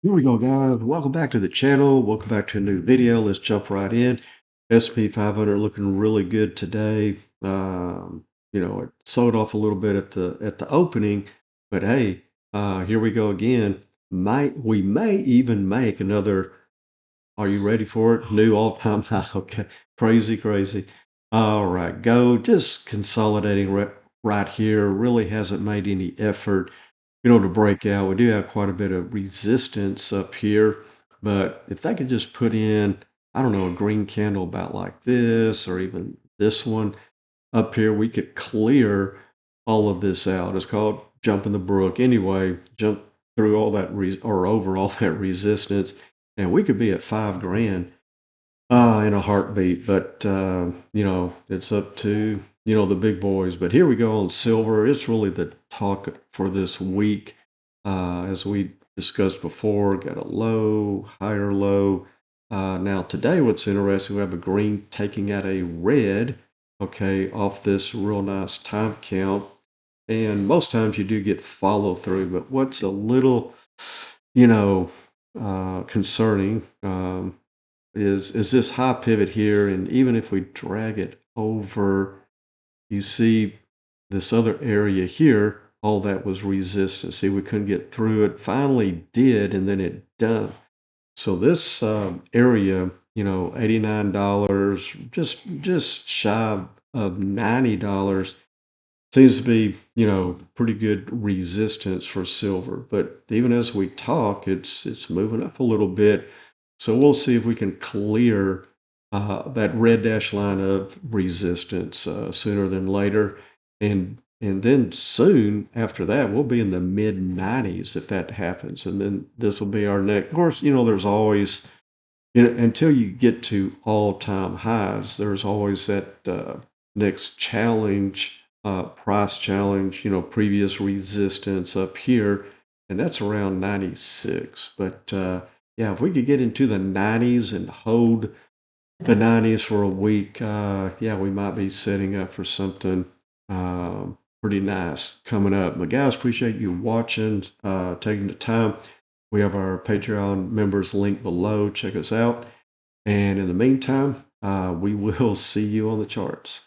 Here we go, guys. Welcome back to the channel. Welcome back to a new video. Let's jump right in. SP 500 looking really good today. It sold off a little bit at the opening, but hey, here we go again. We may even make another. Are you ready for it? New all-time high. Okay, crazy, crazy. All right, go. Just consolidating right here. Really hasn't made any effort to break out. We do have quite a bit of resistance up here, but if they could just put in, I don't know, a green candle about like this, or even this one up here, we could clear all of this out. It's called jumping the brook. Anyway, jump through all that or over all that resistance, and we could be at 5 grand in a heartbeat. But it's up to the big boys. But here we go on silver. It's really the talk for this week, as we discussed before. Got a low, higher low. Now today, what's interesting, we have a green taking out a red. Okay, off this real nice time count. And most times you do get follow through, but what's a little, you know, concerning, is this high pivot here. And even if we drag it over, you see this other area here, all that was resistance. See, we couldn't get through it. Finally did, and then it done. So this area, $89, just shy of $90, seems to be, pretty good resistance for silver. But even as we talk, it's moving up a little bit. So we'll see if we can clear that red dash line of resistance sooner than later. And then soon after that, we'll be in the mid 90s if that happens. And then this will be our next. Of course, there's always, until you get to all-time highs, there's always that next challenge, price challenge, previous resistance up here, and that's around 96. But yeah, if we could get into the 90s and hold the 90s for a week, yeah, we might be setting up for something pretty nice coming up. But guys, appreciate you watching, taking the time. We have our Patreon members link below. Check us out. And in the meantime, we will see you on the charts.